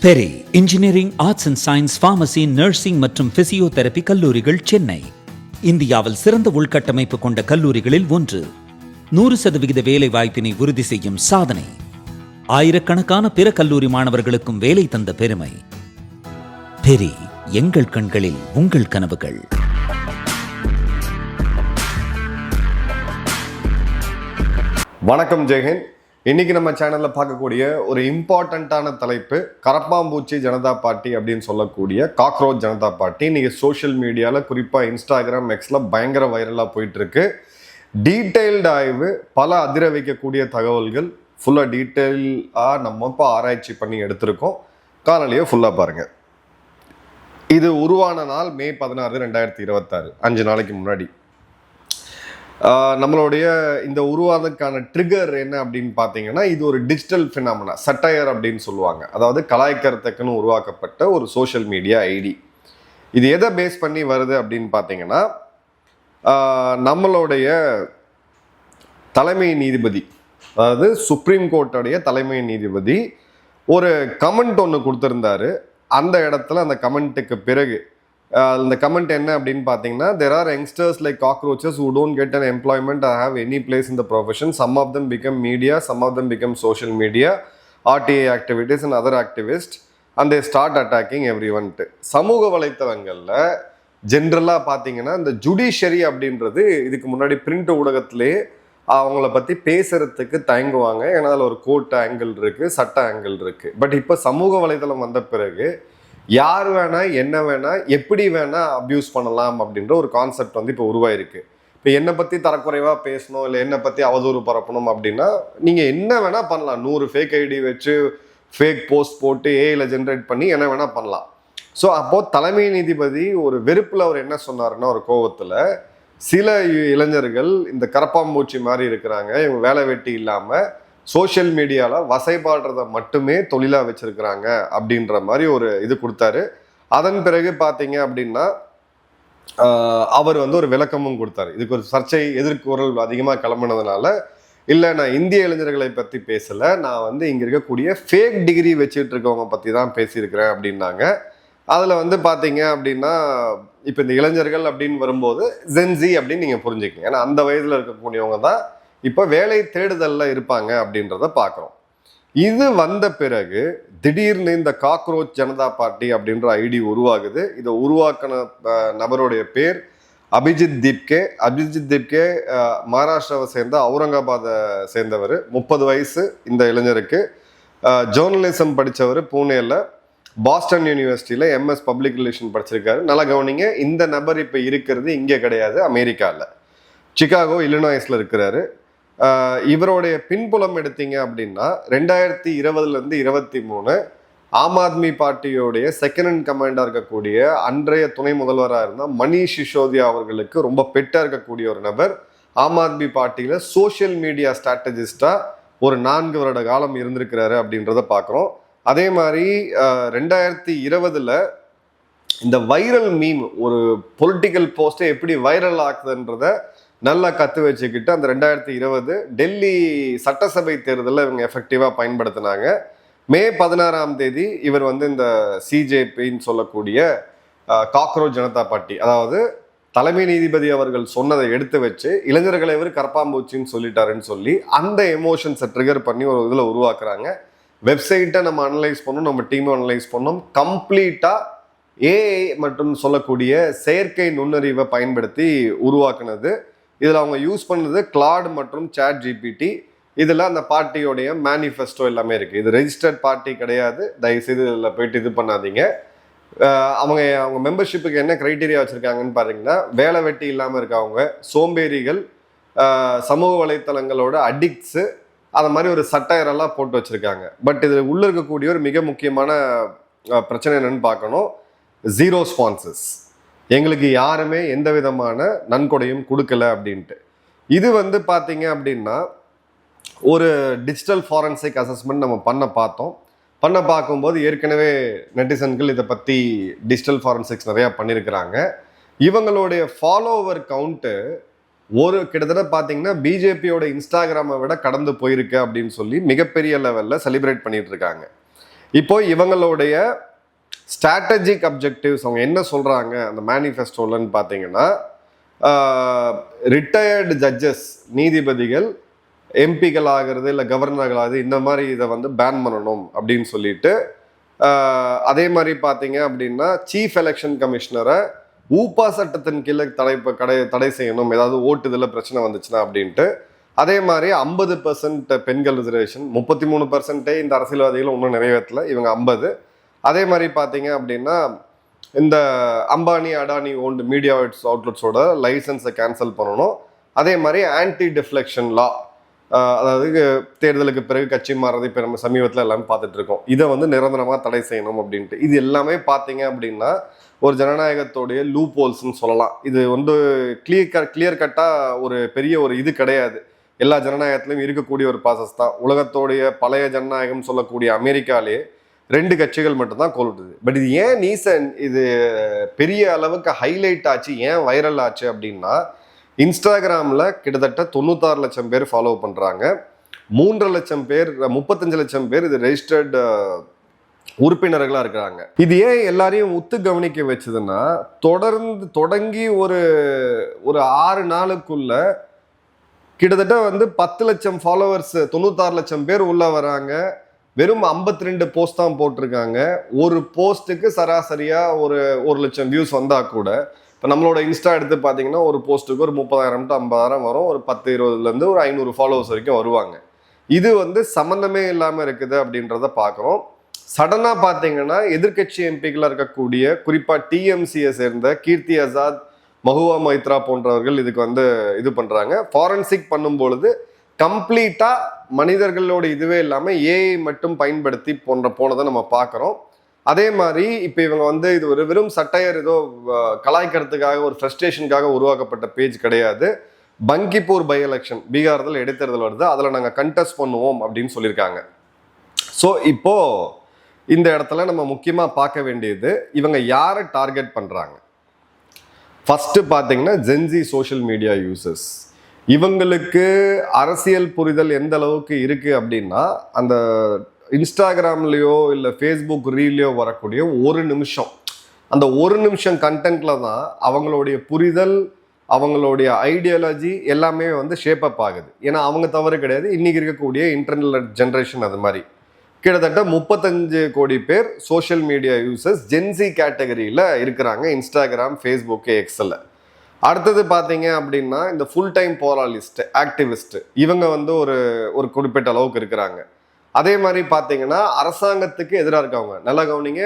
Peri engineering, arts and science, pharmacy, nursing மற்றும் physiotherapy கல்லூரிகள் சென்னை இந்தியாவில் சிறந்த உள்கட்டமைப்பு கொண்ட கல்லூரிகளில் ஒன்று. 100% வேலை வாய்ப்பினை உறுதி செய்யும் சாதனை. ஆயிரக்கணக்கான பிற கல்லூரி மாணவர்களுக்கும் வேலை தந்த பெருமை. பெரி, எங்கள் கண்களில் உங்கள் கனவுகள். வணக்கம் ஜெயஹிந்த். இன்னைக்கு நம்ம சேனல்ல பார்க்கக்கூடிய ஒரு இம்பார்ட்டண்ட்டான தலைப்பு கரப்பாம்பூச்சி ஜனதா பார்ட்டி அப்படின்னு சொல்லக்கூடிய காக்ரோச் ஜனதா பார்ட்டி. இன்னைக்கு சோஷியல் மீடியாவில் குறிப்பாக இன்ஸ்டாகிராம், எக்ஸில் பயங்கர வைரலாக போயிட்டு இருக்கு. டீட்டெயில்டு ஆய்வு, பல அதிர வைக்கக்கூடிய தகவல்கள், ஃபுல்லாக டீட்டெயிலாக நம்ம இப்போ ஆராய்ச்சி பண்ணி எடுத்திருக்கோம். காணொலியை ஃபுல்லாக பாருங்க. இது உருவான நாள் மே 16, 2026, 5 நாளைக்கு முன்னாடி. நம்மளுடைய இந்த உருவானதுக்கான ட்ரிகர் என்ன அப்படின்னு பார்த்தீங்கன்னா, இது ஒரு டிஜிட்டல் ஃபினாமினா, சட்டையர் அப்படின்னு சொல்லுவாங்க. அதாவது கலாய்க்கறதுக்குன்னு உருவாக்கப்பட்ட ஒரு சோஷியல் மீடியா ஐடி. இது எதை பேஸ் பண்ணி வருது அப்படின்னு பார்த்தீங்கன்னா, நம்மளுடைய தலைமை நீதிபதி, அதாவது சுப்ரீம் கோர்ட்டுடைய தலைமை நீதிபதி ஒரு கமெண்ட் ஒன்று கொடுத்துருந்தாரு. அந்த இடத்துல அந்த கமெண்ட்டுக்கு பிறகு இந்த கமெண்ட் என்ன அப்படின்னு பார்த்தீங்கன்னா, there are youngsters like cockroaches who don't get an employment or have any place in the profession. Some of them become media, some of them become social media, RTA activities and other activists, and they start attacking everyone. சமூக வலைத்தளங்களில் ஜென்ரலாக பார்த்தீங்கன்னா, இந்த judiciary அப்படின்றது இதுக்கு முன்னாடி print ஊடகத்திலே அவங்கள பற்றி பேசுறதுக்கு தயங்குவாங்க. ஏன்னா அதில் ஒரு கோர்ட் ஆங்கிள் இருக்குது, சட்ட ஆங்கிள் இருக்குது. பட் இப்போ சமூக வலைத்தளம் வந்த பிறகு யார் வேணா, என்ன வேணா, எப்படி வேணா அப்யூஸ் பண்ணலாம் அப்படின்ற ஒரு கான்செப்ட் வந்து இப்போ உருவாயிருக்கு. இப்போ என்னை பற்றி தரக்குறைவாக பேசணும், இல்லை என்னை பற்றி அவதூறு பரப்பணும் அப்படின்னா நீங்கள் என்ன வேணால் பண்ணலாம். 100 ஃபேக் ஐடி வச்சு ஃபேக் போஸ்ட் போட்டு ஏஐல ஜென்ரேட் பண்ணி என்ன வேணால் பண்ணலாம். ஸோ அப்போது தலைமை நீதிபதி ஒரு வெறுப்பில் அவர் என்ன சொன்னாருன்னா, ஒரு கோவத்தில் சில இளைஞர்கள் இந்த கரப்பாம்பூச்சி மாதிரி இருக்கிறாங்க, இவங்க வேலை வெட்டி இல்லாமல் சோஷியல் மீடியாவில் வசைபாடுறதை மட்டுமே தொழிலாக வச்சுருக்கிறாங்க அப்படின்ற மாதிரி ஒரு இது கொடுத்தாரு. அதன் பிறகு பார்த்தீங்க அப்படின்னா அவர் வந்து ஒரு விளக்கமும் கொடுத்தாரு. இதுக்கு ஒரு சர்ச்சை, எதிர்குரல் அதிகமாக கிளம்புனதுனால, இல்லை நான் இந்திய இளைஞர்களை பற்றி பேசலை, நான் வந்து இங்கே இருக்கக்கூடிய ஃபேக் டிகிரி வச்சுட்டு இருக்கவங்க பற்றி தான் பேசியிருக்கிறேன் அப்படின்னாங்க. அதில் வந்து பார்த்தீங்க அப்படின்னா, இப்போ இந்த இளைஞர்கள் அப்படின்னு வரும்போது ஜென்சி அப்படின்னு நீங்கள் புரிஞ்சுக்கங்க. ஏன்னா அந்த வயதில் இருக்கக்கூடியவங்க தான் இப்போ வேலை தேடுதலில் இருப்பாங்க அப்படின்றத பார்க்குறோம். இது வந்த பிறகு திடீர்னு இந்த காக்ரோச் ஜனதா பார்ட்டி அப்படின்ற ஐடி உருவாகுது. இதை உருவாக்கின நபருடைய பேர் அபிஜித் தீப்கே. அபிஜித் தீப்கே மகாராஷ்டிராவை சேர்ந்த அவுரங்காபாத்தை சேர்ந்தவர். 30 வயசு இந்த இளைஞருக்கு. ஜேர்னலிசம் படித்தவர். பூனேல பாஸ்டன் யூனிவர்சிட்டியில் எம்எஸ் பப்ளிக் ரிலேஷன் படிச்சிருக்காரு. நல்லா கவனிங்க, இந்த நபர் இப்போ இருக்கிறது இங்கே கிடையாது, அமெரிக்காவில் சிகாகோ, இல்லினாய்ஸில் இருக்கிறாரு. இவருடைய பின்புலம் எடுத்தீங்க அப்படின்னா 2020 23 ஆம் ஆத்மி பார்ட்டியோடைய செகண்ட் இன் கமாண்டாக இருக்கக்கூடிய அன்றைய துணை முதல்வராக இருந்தால் மணீஷ் சிசோதியா அவர்களுக்கு ரொம்ப பெட்டாக இருக்கக்கூடிய ஒரு நபர். ஆம் ஆத்மி பார்ட்டியில் சோஷியல் மீடியா ஸ்ட்ராட்டஜிஸ்டாக ஒரு 4 வருட காலம் இருந்திருக்கிறாரு அப்படின்றத பார்க்குறோம். அதே மாதிரி 2020 இந்த வைரல் மீம், ஒரு பொலிட்டிக்கல் போஸ்ட்டை எப்படி வைரல் ஆக்குதுன்றத நல்லா கற்று வச்சுக்கிட்டு அந்த 2020 டெல்லி சட்டசபை தேர்தலில் இவங்க எஃபெக்டிவாக பயன்படுத்தினாங்க. மே 16 இவர் வந்து இந்த சிஜேபின்னு சொல்லக்கூடிய காக்ரோச் ஜனதா பார்ட்டி, அதாவது தலைமை நீதிபதி அவர்கள் சொன்னதை எடுத்து வச்சு இளைஞர்களை இவர் கரப்பாம்பூச்சின்னு சொல்லிட்டாருன்னு சொல்லி அந்த எமோஷன்ஸை ட்ரிகர் பண்ணி ஒரு இதில் உருவாக்குறாங்க. வெப்சைட்டை நம்ம அனலைஸ் பண்ணோம், நம்ம டீமை அனலைஸ் பண்ணோம். கம்ப்ளீட்டாக ஏஐ மற்றும் சொல்லக்கூடிய செயற்கை நுண்ணறிவை பயன்படுத்தி உருவாக்குனது. இதில் அவங்க யூஸ் பண்ணது கிளாட் மற்றும் சாட் ஜிபிடி. இதில் அந்த பார்ட்டியோடைய மேனிஃபெஸ்டோ எல்லாமே இருக்குது. இது ரெஜிஸ்டர்ட் பார்ட்டி கிடையாது, தயவுசெய்து இதில் போயிட்டு இது பண்ணாதீங்க. அவங்க மெம்பர்ஷிப்புக்கு என்ன க்ரைட்டீரியா வச்சுருக்காங்கன்னு பார்த்தீங்கன்னா, வேலை வெட்டி இல்லாமல் இருக்கவங்க, சோம்பேறிகள், சமூக வலைத்தளங்களோட அடிக்ட்ஸு, அது மாதிரி ஒரு சட்டையரெல்லாம் போட்டு வச்சுருக்காங்க. பட் இதில் உள்ளே இருக்கக்கூடிய ஒரு மிக முக்கியமான பிரச்சனை என்னன்னு பார்க்கணும். 0 ஸ்பான்சர்ஸ், எங்களுக்கு யாருமே எந்த விதமான நன்கொடையும் கொடுக்கல அப்படின்ட்டு. இது வந்து பார்த்தீங்க அப்படின்னா ஒரு டிஜிட்டல் ஃபாரன்சிக் அசஸ்மெண்ட் நம்ம பண்ண பார்க்கும்போது ஏற்கனவே நெட்டிசன்கள் இதை பற்றி டிஜிட்டல் ஃபாரன்சிக்ஸ் நிறையா பண்ணியிருக்கிறாங்க. இவங்களுடைய ஃபாலோவர் கவுண்ட்டு கிட்டத்தட்ட பார்த்தீங்கன்னா பிஜேபியோட இன்ஸ்டாகிராமை விட கடந்து போயிருக்கு அப்படின்னு சொல்லி மிகப்பெரிய லெவலில் செலிப்ரேட் பண்ணிட்டு இருக்காங்க. இப்போ இவங்களுடைய ஸ்ட்ராட்டஜிக் அப்ஜெக்டிவ்ஸ் அவங்க என்ன சொல்றாங்க அந்த மேனிஃபெஸ்டோலன்னு பார்த்தீங்கன்னா, ரிட்டையர்டு ஜட்ஜஸ் நீதிபதிகள் எம்பிக்கள் ஆகிறது இல்லை கவர்னர்கள் ஆகுது இந்த மாதிரி இதை வந்து பேன் பண்ணணும் அப்படின்னு சொல்லிட்டு, அதே மாதிரி பார்த்தீங்க அப்படின்னா சீஃப் எலெக்ஷன் கமிஷனரை ஊப்பா சட்டத்தின் கீழே தடை செய்யணும், ஏதாவது ஓட்டுதலில் பிரச்சனை வந்துச்சுன்னா அப்படின்ட்டு. அதே மாதிரி 50% பெண்கள் ரிசர்வேஷன், 33% இந்த அரசியல்வாதிகள் இன்னும் நிறைவேற்றல, இவங்க 50. அதே மாதிரி பார்த்தீங்க அப்படின்னா இந்த அம்பானி அடானி ஓன்டு மீடியா அவுட்லெட்ஸோட லைசன்ஸை கேன்சல் பண்ணணும். அதே மாதிரி ஆன்டி டிஃப்ளெக்ஷன் லா, அதாவது தேர்தலுக்கு பிறகு கட்சி மாறுறது இப்போ நம்ம சமீபத்தில் எல்லாமே பார்த்துட்டு இருக்கோம், இதை வந்து நிரந்தரமாக தடை செய்யணும் அப்படின்ட்டு. இது எல்லாமே பார்த்தீங்க அப்படின்னா ஒரு ஜனநாயகத்தோடைய லூப் ஹோல்ஸ்ன்னு சொல்லலாம். இது வந்து கிளியர் கட்டாக ஒரு பெரிய ஒரு இது கிடையாது, எல்லா ஜனநாயகத்திலையும் இருக்கக்கூடிய ஒரு ப்ராசஸ் தான். உலகத்தோடைய பழைய ஜனநாயகம் சொல்லக்கூடிய அமெரிக்காலே 2 கட்சிகள் மட்டும்தான் கோல்விட்டுது. பட் இது ஏன் இது பெரிய அளவுக்கு ஹைலைட் ஆச்சு, ஏன் வைரல் ஆச்சு அப்படின்னா, இன்ஸ்டாகிராமில் கிட்டத்தட்ட 96 லட்சம் பேர் ஃபாலோ பண்ணுறாங்க, 3 லட்சம் பேர் 35 லட்சம் பேர் இது ரெஜிஸ்டர்டு உறுப்பினர்களாக இருக்கிறாங்க. இது ஏன் எல்லாரையும் உத்து கவனிக்க வச்சதுன்னா, தொடங்கி ஒரு 6 நாளுக்குள்ள கிட்டத்தட்ட வந்து 10 லட்சம் ஃபாலோவர்ஸ், 96 லட்சம் பேர் உள்ள வராங்க. வெறும் 52 போஸ்ட் தான் போட்டிருக்காங்க. ஒரு போஸ்ட்டுக்கு சராசரியா ஒரு லட்சம் வியூஸ் வந்தா கூட, இப்போ நம்மளோட இன்ஸ்டா எடுத்து பார்த்தீங்கன்னா ஒரு போஸ்ட்டுக்கு ஒரு 30,000 to 50,000 வரும், ஒரு 10-20லேருந்து ஒரு 500 ஃபாலோவர்ஸ் வரைக்கும் வருவாங்க. இது வந்து சம்மந்தமே இல்லாமல் இருக்குது அப்படின்றத பார்க்குறோம். சடனாக பார்த்தீங்கன்னா எதிர்கட்சி எம்பிக்களாக இருக்கக்கூடிய குறிப்பாக டிஎம்சியை சேர்ந்த கீர்த்தி ஆசாத், மஹுவா மொய்த்ரா போன்றவர்கள் இதுக்கு வந்து இது பண்ணுறாங்க. ஃபாரன்சிக் பண்ணும்பொழுது கம்ப்ளீட்டாக மனிதர்களோட இதுவே இல்லாமல் ஏஐ மட்டும் பயன்படுத்தி போனதை நம்ம பார்க்குறோம். அதே மாதிரி இப்போ இவங்க வந்து இது ஒரு வெறும் சட்டையர் ஏதோ கலாய்க்கிறதுக்காக ஒரு ஃப்ரஸ்ட்ரேஷனுக்காக உருவாக்கப்பட்ட பேஜ் கிடையாது. பங்கிப்பூர் பை எலெக்ஷன், பீகார்ல இடைத்தேர்தல் வருது, அதில் நாங்கள் கண்டெஸ்ட் பண்ணுவோம் அப்படின்னு சொல்லியிருக்காங்க. ஸோ இப்போ இந்த இடத்துல நம்ம முக்கியமாக பார்க்க வேண்டியது, இவங்க யாரை டார்கெட் பண்ணுறாங்க. ஃபர்ஸ்ட் பார்த்தீங்கன்னா ஜென்சி சோஷியல் மீடியா யூசர்ஸ். இவங்களுக்கு அரசியல் புரிதல் எந்த அளவுக்கு இருக்குது அப்படின்னா, அந்த இன்ஸ்டாகிராம்லேயோ இல்லை ஃபேஸ்புக் ரீல்லையோ வரக்கூடிய அந்த ஒரு நிமிஷம் கண்டென்ட்ல தான் அவங்களுடைய புரிதல், அவங்களுடைய ஐடியாலஜி எல்லாமே வந்து ஷேப் அப் ஆகுது. ஏன்னா அவங்க தவறு கிடையாது, இன்னைக்கு இருக்கக்கூடிய இன்டர்நெட் ஜென்ரேஷன் அது மாதிரி. கிட்டத்தட்ட 35 கோடி பேர் சோஷியல் மீடியா யூசர்ஸ் ஜென்சி கேட்டகரியில் இருக்கிறாங்க இன்ஸ்டாகிராம், ஃபேஸ்புக், எக்ஸில். அடுத்தது பார்த்தீங்க அப்படின்னா இந்த ஃபுல் டைம் போராலிஸ்ட், ஆக்டிவிஸ்ட், இவங்க வந்து ஒரு குறிப்பிட்ட அளவுக்கு இருக்கிறாங்க. அதே மாதிரி பார்த்தீங்கன்னா அரசாங்கத்துக்கு எதிராக இருக்கவங்க, நல்லா கவனிங்க,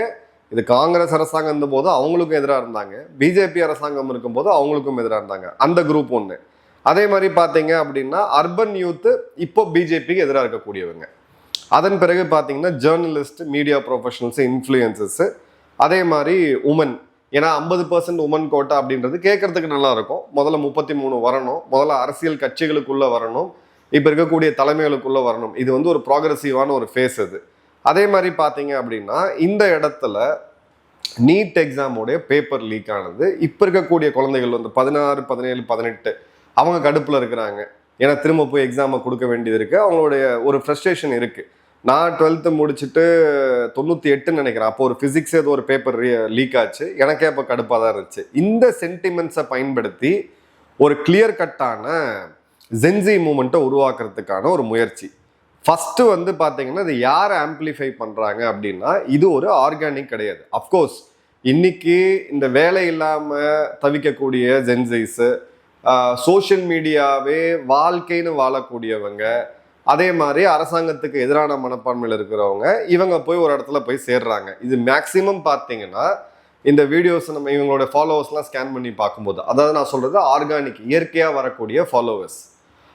இது காங்கிரஸ் அரசாங்கம் இருந்தபோது அவங்களுக்கும் எதிராக இருந்தாங்க, பிஜேபி அரசாங்கம் இருக்கும்போது அவங்களுக்கும் எதிராக இருந்தாங்க, அந்த குரூப் ஒன்று. அதே மாதிரி பார்த்தீங்க அப்படின்னா அர்பன் யூத்து இப்போ பிஜேபிக்கு எதிராக இருக்கக்கூடியவங்க. அதன் பிறகு பார்த்தீங்கன்னா ஜேர்னலிஸ்ட், மீடியா ப்ரொஃபஷனல்ஸ், இன்ஃப்ளூயன்சஸ், அதே மாதிரி உமன். ஏன்னா 50% உமன் கோட்டா அப்படின்றது கேட்கறதுக்கு நல்லா இருக்கும். முதல்ல 33 வரணும், முதல்ல அரசியல் கட்சிகளுக்குள்ள வரணும், இப்போ இருக்கக்கூடிய தலைமைகளுக்குள்ள வரணும். இது வந்து ஒரு ப்ராக்ரெசிவான ஒரு ஃபேஸ் அது. அதே மாதிரி பார்த்தீங்க அப்படின்னா இந்த இடத்துல நீட் எக்ஸாமோடைய பேப்பர் லீக் ஆனது. இப்போ இருக்கக்கூடிய குழந்தைகள் வந்து 16, 17, 18 அவங்க கடுப்பில் இருக்கிறாங்க. ஏன்னா திரும்ப போய் எக்ஸாமை கொடுக்க வேண்டியது இருக்குது, அவங்களுடைய ஒரு ஃப்ரஸ்ட்ரேஷன் இருக்குது. நான் 12th முடிச்சுட்டு 98 நினைக்கிறேன், அப்போ ஒரு ஃபிசிக்ஸ் ஏதோ ஒரு பேப்பர் லீக் ஆச்சு, எனக்கே அப்போ கடுப்பாக தான் இருந்துச்சு. இந்த சென்டிமெண்ட்ஸை பயன்படுத்தி ஒரு கிளியர் கட்டான ஜென்சி மூமெண்ட்டை உருவாக்குறதுக்கான ஒரு முயற்சி. ஃபர்ஸ்ட் வந்து பார்த்தீங்கன்னா இது யார் ஆம்பிளிஃபை பண்ணுறாங்க அப்படின்னா, இது ஒரு ஆர்கானிக் கிடையாது. அஃப்கோர்ஸ் இன்னைக்கு இந்த வேலை இல்லாமல் தவிக்கக்கூடிய ஜென்சிஸு, சோஷியல் மீடியாவே வாழ்க்கைன்னு வாழக்கூடியவங்க, அதே மாதிரி அரசாங்கத்துக்கு எதிரான மனப்பான்மையில் இருக்கிறவங்க, இவங்க போய் ஒரு இடத்துல போய் சேர்றாங்க. இது மேக்சிமம் பார்த்தீங்கன்னா இந்த வீடியோஸ் நம்ம இவங்களோட ஃபாலோவர்ஸ்லாம் ஸ்கேன் பண்ணி பார்க்கும்போது, அதாவது நான் சொல்றது ஆர்கானிக், இயற்கையாக வரக்கூடிய ஃபாலோவர்ஸ்.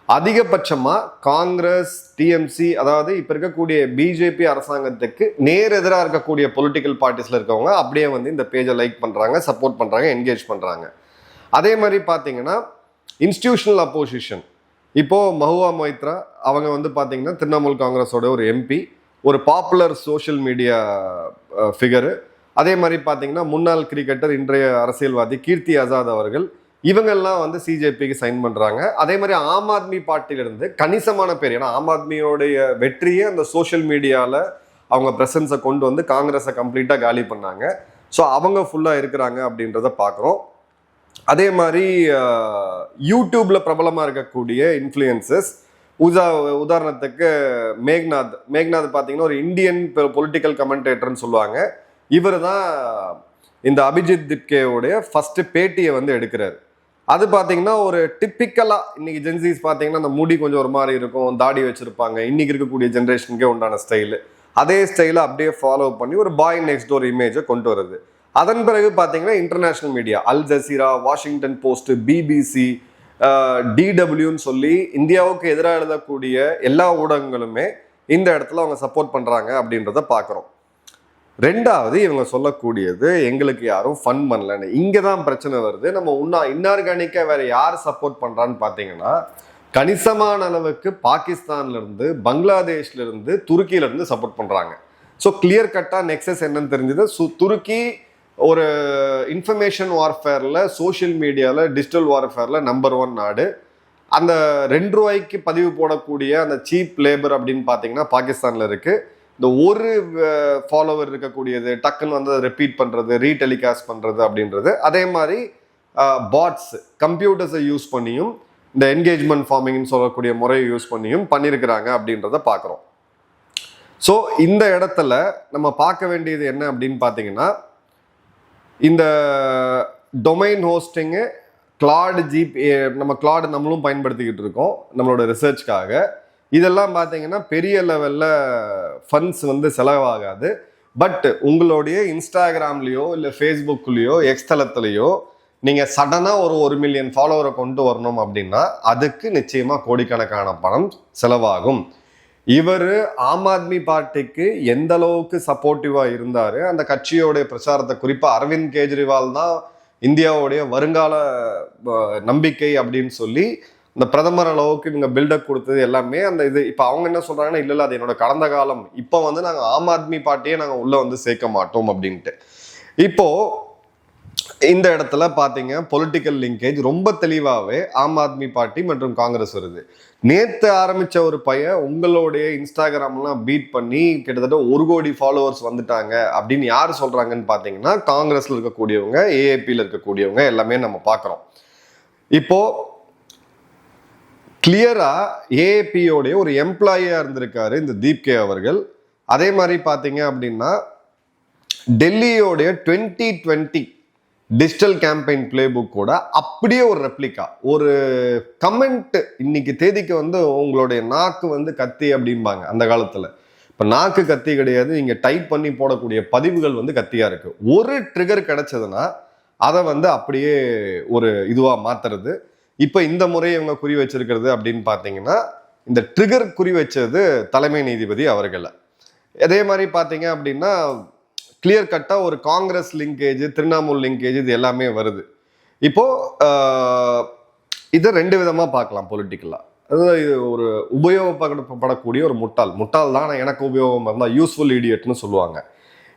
அதிகபட்சமாக காங்கிரஸ், டிஎம்சி, அதாவது இப்போ இருக்கக்கூடிய பிஜேபி அரசாங்கத்துக்கு நேர் எதிராக இருக்கக்கூடிய பொலிட்டிக்கல் பார்ட்டிஸில் இருக்கவங்க அப்படியே வந்து இந்த பேஜை லைக் பண்ணுறாங்க, சப்போர்ட் பண்ணுறாங்க, என்கேஜ் பண்ணுறாங்க. அதே மாதிரி பார்த்தீங்கன்னா இன்ஸ்டிடியூஷனல் அப்போசிஷன். இப்போது மஹுவா மொய்த்ரா அவங்க வந்து பார்த்தீங்கன்னா திரிணாமுல் காங்கிரஸோட ஒரு எம்பி, ஒரு பாப்புலர் சோஷியல் மீடியா ஃபிகரு. அதே மாதிரி பார்த்தீங்கன்னா முன்னாள் கிரிக்கெட்டர், இன்றைய அரசியல்வாதி கீர்த்தி ஆசாத் அவர்கள், இவங்கெல்லாம் வந்து சிஜேபிக்கு சைன் பண்ணுறாங்க. அதே மாதிரி ஆம் ஆத்மி பார்ட்டியிலிருந்து கணிசமான பேர், ஏன்னா ஆம் ஆத்மியோடைய வெற்றியே அந்த சோஷியல் மீடியாவில் அவங்க பிரசன்ஸை கொண்டு வந்து காங்கிரஸை கம்ப்ளீட்டாக காலி பண்ணாங்க. ஸோ அவங்க ஃபுல்லாக இருக்கிறாங்க அப்படின்றத பார்க்குறோம். அதே மாதிரி யூடியூப்ல பிரபலமாக இருக்கக்கூடிய இன்ஃப்ளூயன்சஸ், உதாரணத்துக்கு மேக்நாத் பார்த்தீங்கன்னா ஒரு இந்தியன் பொலிட்டிக்கல் கமெண்டேட்டர்னு சொல்லுவாங்க. இவர் தான் இந்த அபிஜித் திப்கேவுடைய ஃபர்ஸ்ட் பேட்டியை வந்து எடுக்கிறார். அது பார்த்தீங்கன்னா ஒரு டிப்பிக்கலாக இன்னைக்கு ஜென்சிஸ் பார்த்தீங்கன்னா அந்த முடி கொஞ்சம் ஒரு மாதிரி இருக்கும், தாடி வச்சிருப்பாங்க, இன்னைக்கு இருக்கக்கூடிய ஜென்ரேஷனுக்கே உண்டான ஸ்டைலு. அதே ஸ்டைலை அப்படியே ஃபாலோ பண்ணி ஒரு பாய் நெக்ஸ்ட் டோர் இமேஜை கொண்டு வருது. அதன் பிறகு பார்த்தீங்கன்னா international media, Al Jazeera, Washington Post, BBC, டிடபிள்யூன்னு சொல்லி இந்தியாவுக்கு எதிராக எழுதக்கூடிய எல்லா ஊடகங்களுமே இந்த இடத்துல அவங்க சப்போர்ட் பண்ணுறாங்க அப்படின்றத பார்க்குறோம். ரெண்டாவது, இவங்க சொல்லக்கூடியது எங்களுக்கு யாரும் ஃபன் பண்ணலன்னு. இங்கே தான் பிரச்சனை வருது. நம்ம இன்ஆர்கானிக்காக வேற யார் சப்போர்ட் பண்ணுறான்னு பார்த்தீங்கன்னா கணிசமான அளவுக்கு பாகிஸ்தான்லேருந்து, பங்களாதேஷ்லேருந்து, துருக்கியிலேருந்து சப்போர்ட் பண்ணுறாங்க. ஸோ கிளியர் கட்டாக நெக்ஸஸ் என்னன்னு தெரிஞ்சது. துருக்கி ஒரு இன்ஃபர்மேஷன் வார்ஃபேரில், சோஷியல் மீடியாவில், டிஜிட்டல் வார்ஃபேரில் நம்பர் 1 நாடு. அந்த 2 ரூபாய்க்கு பதிவு போடக்கூடிய அந்த சீப் லேபர் அப்படின்னு பார்த்தீங்கன்னா பாகிஸ்தானில் இருக்குது. இந்த ஒரு ஃபாலோவர் இருக்கக்கூடியது, டக்குன்னு வந்து அதை ரிப்பீட் பண்ணுறது, ரீடெலிகாஸ்ட் பண்ணுறது அப்படின்றது. அதே மாதிரி பாட்ஸ், கம்ப்யூட்டர்ஸை யூஸ் பண்ணியும் இந்த என்கேஜ்மெண்ட் ஃபார்மிங்னு சொல்லக்கூடிய முறையை யூஸ் பண்ணியும் பண்ணியிருக்கிறாங்க அப்படின்றத பார்க்குறோம். ஸோ இந்த இடத்துல நம்ம பார்க்க வேண்டியது என்ன அப்படின்னு பார்த்தீங்கன்னா, இந்த டொமைன் ஹோஸ்டிங்கு கிளாட் நம்ம கிளாட் நம்மளும் பயன்படுத்திக்கிட்டு இருக்கோம் நம்மளோட ரிசர்ச்காக. இதெல்லாம் பார்த்தீங்கன்னா பெரிய லெவலில் ஃபண்ட்ஸ் வந்து செலவாகாது. பட் உங்களுடைய இன்ஸ்டாகிராம்லேயோ இல்லை ஃபேஸ்புக்லேயோ எக்ஸ்தலத்துலேயோ நீங்கள் சடனாக ஒரு 1 மில்லியன் ஃபாலோவரை கொண்டு வரணும் அப்படின்னா அதுக்கு நிச்சயமாக கோடிக்கணக்கான பணம் செலவாகும். இவர் ஆம் ஆத்மி பார்ட்டிக்கு எந்த அளவுக்கு சப்போர்ட்டிவாக இருந்தார், அந்த கட்சியோடைய பிரச்சாரத்தை, குறிப்பாக அரவிந்த் கெஜ்ரிவால் தான் இந்தியாவுடைய வருங்கால நம்பிக்கை அப்படின்னு சொல்லி இந்த பிரதமர் அளவுக்கு இவங்க பில்டப் கொடுத்தது எல்லாமே அந்த இது. இப்போ அவங்க என்ன சொல்றாங்கன்னா, இல்லை அது என்னோட கடந்த காலம், இப்போ வந்து நாங்கள் ஆம் ஆத்மி பார்ட்டியே நாங்கள் உள்ள வந்து சேர்க்க மாட்டோம் அப்படின்ட்டு. இப்போ இந்த இடத்துல பார்த்தீங்க பொலிட்டிக்கல் லிங்கேஜ் ரொம்ப தெளிவாகவே ஆம் ஆத்மி பார்ட்டி மற்றும் காங்கிரஸ் வருது. நேற்று ஆரம்பித்த ஒரு பையன் உங்களுடைய இன்ஸ்டாகிராம்லாம் பீட் பண்ணி கிட்டத்தட்ட 1 கோடி ஃபாலோவர்ஸ் வந்துட்டாங்க அப்படின்னு யார் சொல்கிறாங்கன்னு பார்த்தீங்கன்னா காங்கிரஸில் இருக்கக்கூடியவங்க, ஏஏபியில் இருக்கக்கூடியவங்க எல்லாமே நம்ம பார்க்குறோம். இப்போது கிளியராக ஏஏபியோடைய ஒரு எம்ப்ளாயியாக இருந்திருக்காரு இந்த தீப்கே அவர்கள். அதே மாதிரி பார்த்தீங்க அப்படின்னா டெல்லியோடைய 2020 டிஜிட்டல் கேம்பெயின் பிளே புக் கூட அப்படியே ஒரு ரெப்ளிகா, ஒரு கமெண்ட். இன்னைக்கு தேதிக்கு வந்து உங்களுடைய நாக்கு வந்து கத்தி அப்படிம்பாங்க அந்த காலத்தில். இப்போ நாக்கு கத்தி கிடையாது, இங்கே டைப் பண்ணி போடக்கூடிய பதிவுகள் வந்து கத்தியாக இருக்குது. ஒரு ட்ரிகர் கிடைச்சதுன்னா அதை வந்து அப்படியே ஒரு இதுவாக மாற்றுறது. இப்போ இந்த முறையை இவங்க குறி வச்சிருக்கிறது அப்படின்னு பார்த்தீங்கன்னா இந்த ட்ரிகர் குறி வச்சது தலைமை நீதிபதி அவர்களை. அதே மாதிரி பார்த்தீங்க அப்படின்னா கிளியர் கட்டாக ஒரு காங்கிரஸ் லிங்கேஜ், திரிணாமுல் லிங்கேஜ், இது எல்லாமே வருது. இப்போ இதை 2 விதமாக பார்க்கலாம் பொலிட்டிக்கலாக. அதாவது இது ஒரு உபயோகப்படக்கூடிய ஒரு முட்டாள் தான், எனக்கு உபயோகம் இருந்தால் யூஸ்ஃபுல் இடியட்னு சொல்லுவாங்க.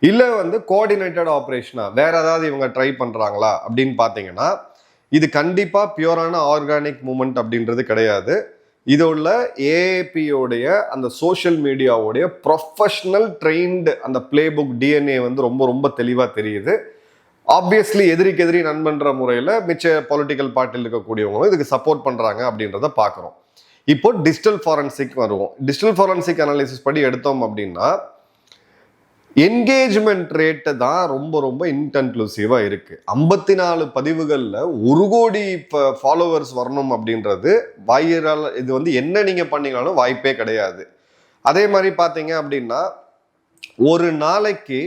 இல்லை வந்து கோஆர்டினேட்டட் ஆப்ரேஷனா வேற ஏதாவது இவங்க ட்ரை பண்ணுறாங்களா அப்படின்னு பார்த்தீங்கன்னா இது கண்டிப்பாக பியூரான ஆர்கானிக் மூமெண்ட் அப்படின்றது கிடையாது. இது உள்ள ஏஏபியோடைய அந்த சோஷியல் மீடியாவுடைய ப்ரொஃபஷனல் ட்ரெயின்டு அந்த பிளே புக் டிஎன்ஏ வந்து ரொம்ப ரொம்ப தெளிவாக தெரியுது. ஆப்வியஸ்லி எதிரிக்கு எதிரி நண்பன்ற முறையில் மிச்ச பொலிட்டிக்கல் பார்ட்டியில் இருக்கக்கூடியவங்களும் இதுக்கு சப்போர்ட் பண்ணுறாங்க அப்படின்றத பார்க்குறோம். இப்போ டிஜிட்டல் ஃபாரன்சிக் வருவோம். டிஜிட்டல் ஃபாரன்சிக் அனாலிசிஸ் படி எடுத்தோம் அப்படின்னா என்கேஜ்மெண்ட் ரேட்டு தான் ரொம்ப ரொம்ப இன்கன்க்ளூசிவாக இருக்குது. 54 பதிவுகளில் 1 கோடி ஃபாலோவர்ஸ் வரணும் அப்படின்றது வைரல், இது வந்து என்ன நீங்கள் பண்ணீங்கனாலும் வாய்ப்பே கிடையாது. அதே மாதிரி பார்த்தீங்க அப்படின்னா ஒரு நாளைக்கு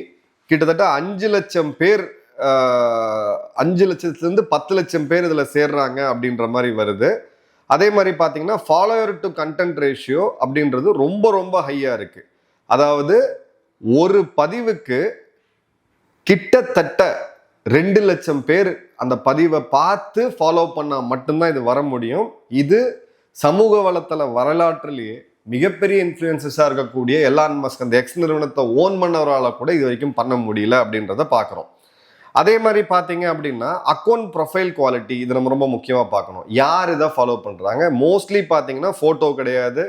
கிட்டத்தட்ட 5 லட்சம் பேர், 5 லட்சத்துலேருந்து 10 லட்சம் பேர் இதில் சேர்றாங்க அப்படின்ற மாதிரி வருது. அதே மாதிரி பார்த்தீங்கன்னா ஃபாலோவர் டு கண்டென்ட் ரேஷியோ அப்படின்றது ரொம்ப ரொம்ப ஹையாக இருக்குது. அதாவது ஒரு பதிவுக்கு கிட்டத்தட்ட 2 லட்சம் பேர் அந்த பதிவை பார்த்து ஃபாலோ பண்ணால் மட்டும்தான் இது வர முடியும். இது சமூக வலைத்தள வரலாற்றிலேயே மிகப்பெரிய இன்ஃப்ளூயன்சஸாக இருக்கக்கூடிய எலான் மஸ்க், அந்த எக்ஸ் நிறுவனத்தை ஓன் பண்ணவரால் கூட இது வரைக்கும் பண்ண முடியல அப்படின்றத பார்க்குறோம். அதே மாதிரி பார்த்தீங்க அப்படின்னா அக்கௌண்ட் ப்ரொஃபைல் குவாலிட்டி, இது நம்ம ரொம்ப முக்கியமாக பார்க்கணும். யார் இதை ஃபாலோ பண்ணுறாங்க? மோஸ்ட்லி பார்த்தீங்கன்னா ஃபோட்டோ கிடையாது,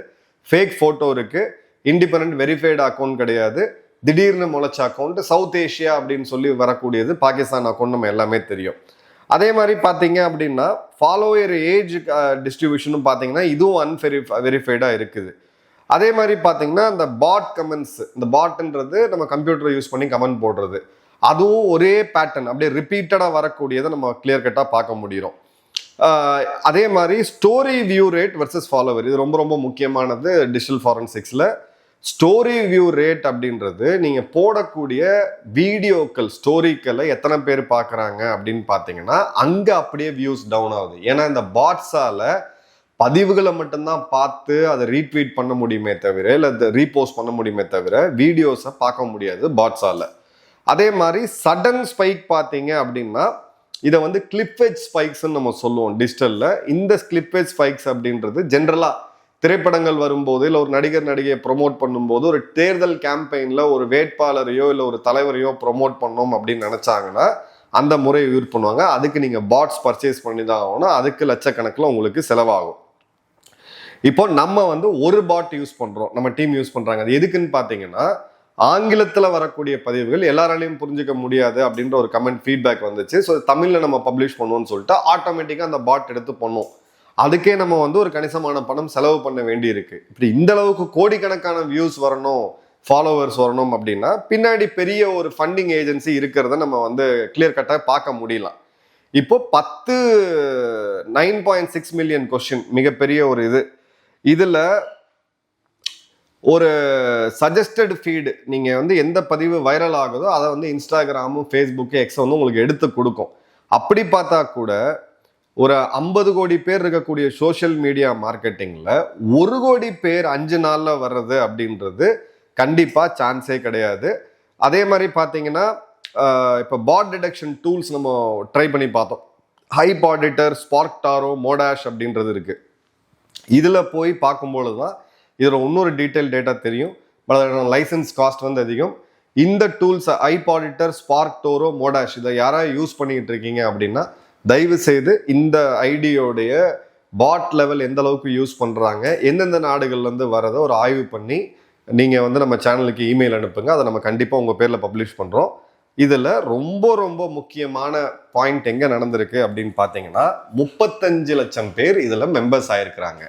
ஃபேக் ஃபோட்டோ இருக்குது, இண்டிபெண்ட் வெரிஃபைடு அக்கௌண்ட் கிடையாது, திடீர்னு முளைச்ச அக்கௌண்ட், சவுத் ஏஷியா அப்படின்னு சொல்லி வரக்கூடியது பாகிஸ்தான் அக்கௌண்ட் நம்ம எல்லாமே தெரியும். அதே மாதிரி பார்த்தீங்க அப்படின்னா ஃபாலோயர் ஏஜ் டிஸ்ட்ரிபியூஷனும் பார்த்தீங்கன்னா இதுவும் வெரிஃபைடாக இருக்குது. அதே மாதிரி பார்த்தீங்கன்னா இந்த பாட் கமெண்ட்ஸ், இந்த பாட்ன்றது நம்ம கம்ப்யூட்டரை யூஸ் பண்ணி கமெண்ட் போடுறது, அதுவும் ஒரே பேட்டர்ன் அப்படியே ரிப்பீட்டடாக வரக்கூடியதை நம்ம கிளியர் கட்டாக பார்க்க முடியும். அதே மாதிரி story view rate versus follower, இது ரொம்ப ரொம்ப முக்கியமானது டிஜிட்டல் ஃபாரன்சிக்ஸில். ஸ்டோரி வியூ ரேட் அப்படின்றது நீங்கள் போடக்கூடிய வீடியோக்கள், ஸ்டோரிக்களை எத்தனை பேர் பார்க்குறாங்க அப்படின்னு பார்த்தீங்கன்னா அங்கே அப்படியே வியூஸ் டவுன் ஆகுது. ஏன்னா இந்த பாட்ஸால் பதிவுகளை மட்டும்தான் பார்த்து அதை ரீட்வீட் பண்ண முடியுமே தவிர, இல்லை ரீபோஸ்ட் பண்ண முடியுமே தவிர வீடியோஸை பார்க்க முடியாது பாட்ஸால். அதே மாதிரி சடன் ஸ்பைக் பார்த்தீங்க அப்படின்னா இதை வந்து கிளிப்பேஜ் ஸ்பைக்ஸ்ன்னு நம்ம சொல்லுவோம் டிஜிட்டலில். இந்த கிளிப்பேஜ் ஸ்பைக்ஸ் அப்படின்றது ஜென்ரலாக திரைப்படங்கள் வரும்போது, இல்லை ஒரு நடிகர் நடிகையை ப்ரொமோட் பண்ணும்போது, ஒரு தேர்தல் கேம்பெயினில் ஒரு வேட்பாளரையோ இல்லை ஒரு தலைவரையோ ப்ரொமோட் பண்ணோம் அப்படின்னு நினச்சாங்கன்னா அந்த முறையை யூஸ் பண்ணுவாங்க. அதுக்கு நீங்கள் பாட்ஸ் பர்ச்சேஸ் பண்ணி தான் ஆகணும். அதுக்கு லட்சக்கணக்கில் உங்களுக்கு செலவாகும். இப்போ நம்ம வந்து ஒரு பாட் யூஸ் பண்ணுறோம், நம்ம டீம் யூஸ் பண்ணுறாங்க. அது எதுக்குன்னு பார்த்தீங்கன்னா ஆங்கிலத்தில் வரக்கூடிய பதிவுகள் எல்லாராலையும் புரிஞ்சிக்க முடியாது அப்படின்ற ஒரு கமெண்ட் ஃபீட்பேக் வந்துச்சு. ஸோ தமிழில் நம்ம பப்ளிஷ் பண்ணுவோம்னு சொல்லிட்டு ஆட்டோமேட்டிக்காக அந்த பாட் எடுத்து பண்ணோம். அதுக்கே நம்ம வந்து ஒரு கணிசமான பணம் செலவு பண்ண வேண்டி இருக்கு. இப்படி இந்த அளவுக்கு கோடிக்கணக்கான வியூஸ் வரணும், ஃபாலோவர்ஸ் வரணும் அப்படின்னா பின்னாடி பெரிய ஒரு ஃபண்டிங் ஏஜென்சி இருக்கிறத நம்ம வந்து கிளியர் கட்டாக பார்க்க முடியலாம். இப்போ 9.6 மில்லியன் கொஸ்டின் மிகப்பெரிய ஒரு இதுல ஒரு சஜஸ்டட் ஃபீடு, நீங்க வந்து எந்த பதிவு வைரல் ஆகுதோ அதை வந்து இன்ஸ்டாகிராமும் ஃபேஸ்புக்கு எக்ஸ் வந்து உங்களுக்கு எடுத்து கொடுக்கும். அப்படி பார்த்தா கூட ஒரு 50 கோடி பேர் இருக்கக்கூடிய சோஷியல் மீடியா மார்க்கெட்டிங்ல 1 கோடி பேர் 5 நாள்ல வர்றது அப்படின்றது கண்டிப்பா சான்ஸே கிடையாது. அதே மாதிரி பார்த்தீங்கன்னா இப்போ பாட் டிடெக்ஷன் டூல்ஸ் நம்ம ட்ரை பண்ணி பார்த்தோம். HypeAuditor, SparkToro, Modash அப்படின்றது இருக்கு. இதுல போய் பார்க்கும்போது தான் இதில் இன்னொரு டீட்டெயில் டேட்டா தெரியும். லைசன்ஸ் காஸ்ட் வந்து அதிகம். இந்த tools HypeAuditor, SparkToro, Modash இதை யாராவது யூஸ் பண்ணிக்கிட்டு இருக்கீங்க அப்படின்னா தயவு செய்து இந்த ஐடியோடைய பாட் லெவல் எந்த அளவுக்கு யூஸ் பண்ணுறாங்க, எந்தெந்த நாடுகள்லேருந்து வரதை ஒரு ஆய்வு பண்ணி நீங்கள் வந்து நம்ம சேனலுக்கு இமெயில் அனுப்புங்க. அதை நம்ம கண்டிப்பாக உங்கள் பேரில் பப்ளிஷ் பண்ணுறோம். இதில் ரொம்ப ரொம்ப முக்கியமான பாயிண்ட் எங்கே நடந்திருக்கு அப்படின்னு பார்த்தீங்கன்னா 35 லட்சம் பேர் இதில் மெம்பர்ஸ் ஆயிருக்கிறாங்க.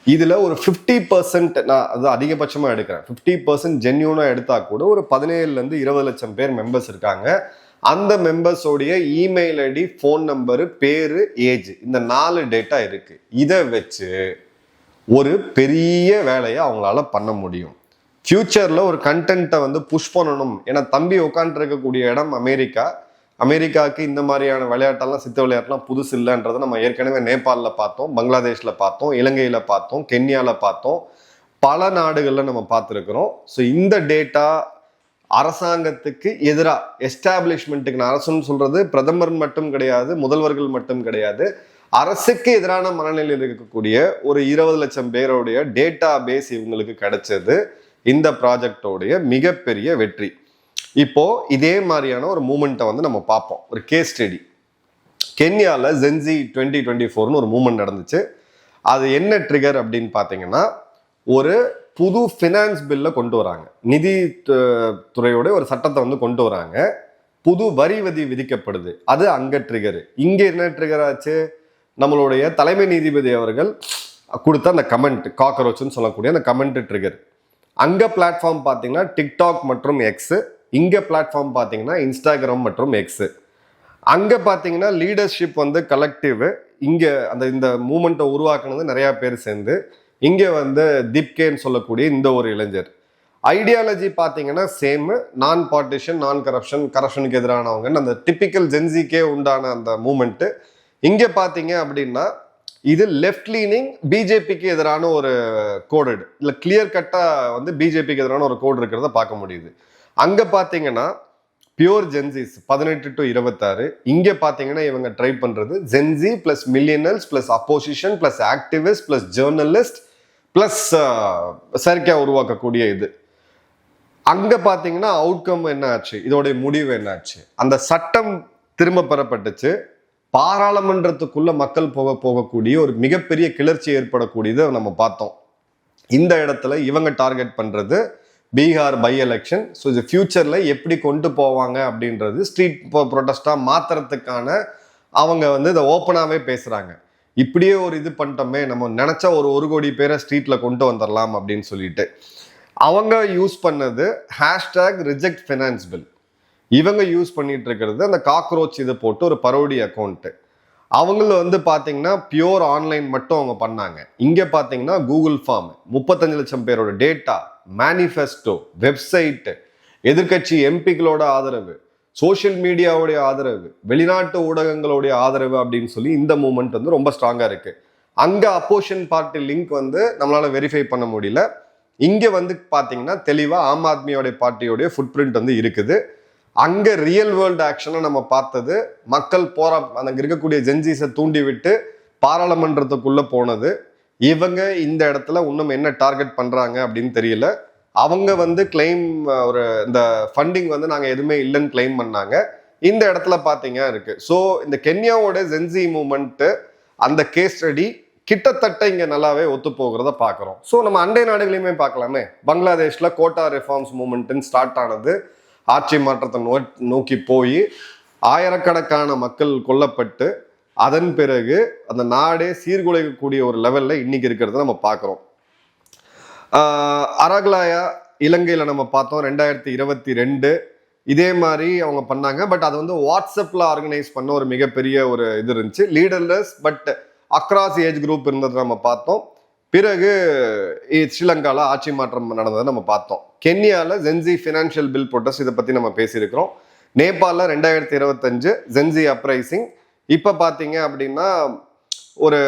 இதில் ஒரு 50%, நான் அது அதிகபட்சமாக எடுக்கிறேன், 50% ஜென்யூனாக எடுத்தால் கூட ஒரு 17லேருந்து 20 லட்சம் பேர் மெம்பர்ஸ் இருக்காங்க. அந்த மெம்பர்ஸோடைய இமெயில் ஐடி, ஃபோன் நம்பரு, பேரு, ஏஜ், இந்த 4 டேட்டா இருக்கு. இதை வச்சு ஒரு பெரிய வேலையை அவங்களால பண்ண முடியும். ஃபியூச்சரில் ஒரு கண்டென்ட்டை வந்து புஷ் பண்ணணும். ஏன்னா தம்பி உட்காந்துருக்கக்கூடிய இடம் அமெரிக்காவுக்கு இந்த மாதிரியான விளையாட்டெல்லாம், சித்த விளையாட்டுலாம் புதுசு இல்லைன்றதை நம்ம ஏற்கனவே நேபாளில் பார்த்தோம், பங்களாதேஷில் பார்த்தோம், இலங்கையில் பார்த்தோம், கென்யாவில் பார்த்தோம், பல நாடுகளில் நம்ம பார்த்துருக்குறோம். ஸோ இந்த டேட்டா அரசாங்கத்துக்கு எதிராக, எஸ்டாப்ளிஷ்மெண்ட்டுக்கு, நான் அரசுன்னு சொல்றது பிரதமர் மட்டும் கிடையாது, முதல்வர்கள் மட்டும் கிடையாது, அரசுக்கு எதிரான மனநிலையில் இருக்கக்கூடிய ஒரு 20 லட்சம் பேருடைய டேட்டா பேஸ் இவங்களுக்கு கிடைச்சது இந்த ப்ராஜெக்டோடைய மிகப்பெரிய வெற்றி. இப்போ இதே மாதிரியான ஒரு மூமெண்ட்டை வந்து நம்ம பார்ப்போம். ஒரு கேஸ் ஸ்டடி கென்யாவில் ஜென்சி 2024ன்னு ஒரு மூமெண்ட் நடந்துச்சு. அது என்ன ட்ரிகர் அப்படின்னு பார்த்தீங்கன்னா ஒரு புது ஃபினான்ஸ் பில்லை கொண்டு வராங்க. நிதி துறையோட ஒரு சட்டத்தை வந்து கொண்டு வராங்க. புது வரி விதிக்கப்படுது. அது அங்கே ட்ரிகரு. இங்கே என்ன ட்ரிகர் ஆச்சு? நம்மளுடைய தலைமை நீதிபதி அவர்கள் கொடுத்த அந்த கமெண்ட், காக்ரோச்னு சொல்லக்கூடிய அந்த கமெண்ட் ட்ரிகர். அங்கே பிளாட்ஃபார்ம் பார்த்தீங்கன்னா டிக்டாக் மற்றும் எக்ஸு, இங்கே பிளாட்ஃபார்ம் பார்த்தீங்கன்னா இன்ஸ்டாகிராம் மற்றும் எக்ஸு. அங்கே பார்த்தீங்கன்னா லீடர்ஷிப் வந்து கலெக்டிவ், இங்கே இந்த மூமெண்ட்டை உருவாக்குனது நிறையா பேர் சேர்ந்து, இங்கே வந்து திப்கேன்னு சொல்லக்கூடிய இந்த ஒரு இளைஞர். ஐடியாலஜி பார்த்தீங்கன்னா சேம், நான் பார்ட்டிஷன், நான் கரப்ஷன், கரப்ஷனுக்கு எதிரானவங்கன்னு அந்த டிப்பிக்கல் ஜென்சிக்கே உண்டான அந்த மூமெண்ட்டு. இங்கே பார்த்தீங்க அப்படின்னா இது லெஃப்ட் லீனிங், பிஜேபிக்கு எதிரான ஒரு கோடு, இல்லை கிளியர் கட்டாக வந்து பிஜேபிக்கு எதிரான ஒரு கோடு இருக்கிறத பார்க்க முடியுது. அங்கே பார்த்தீங்கன்னா பியூர் ஜென்சிஸ் 18 to 26. இங்கே பார்த்தீங்கன்னா இவங்க ட்ரை பண்ணுறது Gen Z plus millennials plus opposition plus activist plus journalist plus செயற்கையாக உருவாக்கக்கூடிய இது. அங்கே பார்த்தீங்கன்னா அவுட்கம் என்ன ஆச்சு, இதோடைய முடிவு என்ன ஆச்சு? அந்த சட்டம் திரும்ப பெறப்பட்டுச்சு. பாராளுமன்றத்துக்குள்ள மக்கள் போகக்கூடிய ஒரு மிகப்பெரிய கிளர்ச்சி ஏற்படக்கூடியதை நம்ம பார்த்தோம். இந்த இடத்துல இவங்க டார்கெட் பண்றது பீகார் பை எலெக்ஷன். ஸோ இது ஃபியூச்சரில் எப்படி கொண்டு போவாங்க அப்படின்றது ஸ்ட்ரீட் ப்ரொட்டஸ்டாக மாற்றுறதுக்கான அவங்க வந்து இதை ஓப்பனாகவே பேசுகிறாங்க. இப்படியே ஒரு இது பண்ணிட்டோமே, நம்ம நினச்சா ஒரு கோடி பேரை ஸ்ட்ரீட்டில் கொண்டு வந்துடலாம் அப்படின்னு சொல்லிட்டு அவங்க யூஸ் பண்ணது ஹேஷ்டேக் ரிஜெக்ட் ஃபினான்ஸ் பில். இவங்க யூஸ் பண்ணிட்டு இருக்கிறது அந்த காக்ரோச் இது போட்டு ஒரு பரோடி அக்கௌண்ட்டு. அவங்கள வந்து பார்த்தீங்கன்னா பியூர் ஆன்லைன் மட்டும் அவங்க பண்ணாங்க. இங்கே பார்த்தீங்கன்னா கூகுள் ஃபார்ம், 35 லட்சம் பேரோட டேட்டா, மேனிஃபெஸ்டோ, வெப்சைட்டு, எதிர்கட்சி எம்பிக்களோட ஆதரவு, சோஷியல் மீடியாவுடைய ஆதரவு, வெளிநாட்டு ஊடகங்களுடைய ஆதரவு அப்படின்னு சொல்லி இந்த மூமெண்ட் வந்து ரொம்ப ஸ்ட்ராங்காக இருக்கு. அங்கே அப்போசிஷன் பார்ட்டி லிங்க் வந்து நம்மளால வெரிஃபை பண்ண முடியல. இங்கே வந்து பார்த்தீங்கன்னா தெளிவாக ஆம் ஆத்மியோடைய பார்ட்டியோடைய ஃபுட் பிரிண்ட் வந்து இருக்குது. அங்கே ரியல் வேர்ல்டு ஆக்ஷனை நம்ம பார்த்தது, மக்கள் அங்கே இருக்கக்கூடிய ஜென்ஜிஸை தூண்டி விட்டு பாராளுமன்றத்துக்குள்ளே போனது. இவங்க இந்த இடத்துல இன்னும் என்ன டார்கெட் பண்ணுறாங்க அப்படின்னு தெரியல. அவங்க வந்து கிளைம் ஒரு இந்த ஃபண்டிங் வந்து நாங்கள் எதுவுமே இல்லைன்னு கிளைம் பண்ணாங்க. இந்த இடத்துல பார்த்தீங்க இருக்கு. ஸோ இந்த கென்யாவோட ஜென்சி மூமெண்ட்டு அந்த கேஸ் ஸ்டடி கிட்டத்தட்ட இங்கே நல்லாவே ஒத்து போகிறத பார்க்குறோம். ஸோ நம்ம அண்டை நாடுகளையுமே பார்க்கலாமே. பங்களாதேஷில் கோட்டா ரிஃபார்ம்ஸ் மூமெண்ட்டுன்னு ஸ்டார்ட் ஆனது ஆட்சி மாற்றத்தை நோக்கி போய் ஆயிரக்கணக்கான மக்கள் கொல்லப்பட்டு அதன் பிறகு அந்த நாடே சீர்குலைக்கக்கூடிய ஒரு லெவலில் இன்னைக்கு இருக்கிறத நம்ம பார்க்குறோம். அரகலாயா இலங்கையில் நம்ம பார்த்தோம் 2022 இதே மாதிரி அவங்க பண்ணாங்க. பட் அது வந்து வாட்ஸ்அப்பில் ஆர்கனைஸ் பண்ண ஒரு மிகப்பெரிய ஒரு இது இருந்துச்சு, லீடர்லெஸ் பட் அக்ராஸ் ஏஜ் குரூப் இருந்தது நம்ம பார்த்தோம். பிறகு ஸ்ரீலங்காவில் ஆட்சி மாற்றம் நடந்ததை நம்ம பார்த்தோம். கென்யாவில் ஜென்சி ஃபினான்ஷியல் பில் ப்ரொட்டஸ்ட், இதை பற்றி நம்ம பேசியிருக்கிறோம். நேபாளில் 2025 ஜென்சி அப்ரைசிங். இப்போ பார்த்தீங்க அப்படின்னா ஒரு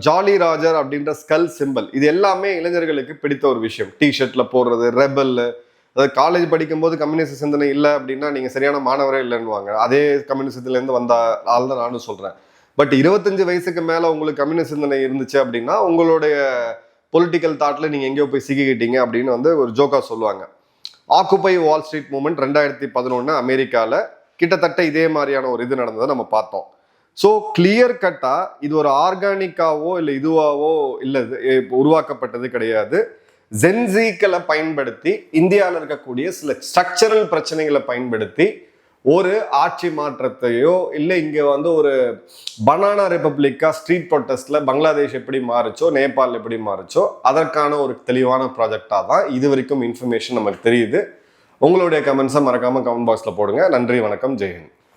ஜாலி ராஜர் அப்படின்ற ஸ்கல் சிம்பிள், இது எல்லாமே இளைஞர்களுக்கு பிடித்த ஒரு விஷயம். டிஷர்ட்டில் போடுறது, ரெபல், அதாவது காலேஜ் படிக்கும்போது கம்யூனிஸ்ட் சிந்தனை இல்லை அப்படின்னா நீங்கள் சரியான மாணவரே இல்லைன்னுவாங்க. அதே கம்யூனிஸ்டத்துலேருந்து வந்த ஆள் தான் நானும் சொல்கிறேன். பட் 25 வயசுக்கு மேலே உங்களுக்கு கம்யூனிஸ்ட் சிந்தனை இருந்துச்சு அப்படின்னா உங்களுடைய பொலிட்டிக்கல் தாட்டில் நீங்கள் எங்கேயோ போய் சிக்கிக்கிட்டீங்க அப்படின்னு வந்து ஒரு ஜோக்கா சொல்லுவாங்க. ஆக்குபை வால் ஸ்ட்ரீட் மூவ்மெண்ட் 2011 அமெரிக்காவில் கிட்டத்தட்ட இதே மாதிரியான ஒரு இது நடந்ததை நம்ம பார்த்தோம். ஸோ கிளியர் கட்டாக இது ஒரு ஆர்கானிக்காவோ இல்லை இதுவாவோ இல்லை உருவாக்கப்பட்டது கிடையாது. ஜென்சிக்களை பயன்படுத்தி இந்தியாவில் இருக்கக்கூடிய சில ஸ்ட்ரக்சரல் பிரச்சனைகளை பயன்படுத்தி ஒரு ஆட்சி மாற்றத்தையோ இல்லை இங்கே வந்து ஒரு பனானா ரிப்பப்ளிக்கா ஸ்ட்ரீட் ப்ரொட்டஸ்ட்ல பங்களாதேஷ் எப்படி மாறுச்சோ, நேபாள் எப்படி மாறுச்சோ அதற்கான ஒரு தெளிவான ப்ராஜெக்டாக தான் இது வரைக்கும் இன்ஃபர்மேஷன் நமக்கு தெரியுது. உங்களுடைய கமெண்ட்ஸை மறக்காம கமெண்ட் பாக்ஸில் போடுங்க. நன்றி, வணக்கம், ஜெய்ஹிந்த்.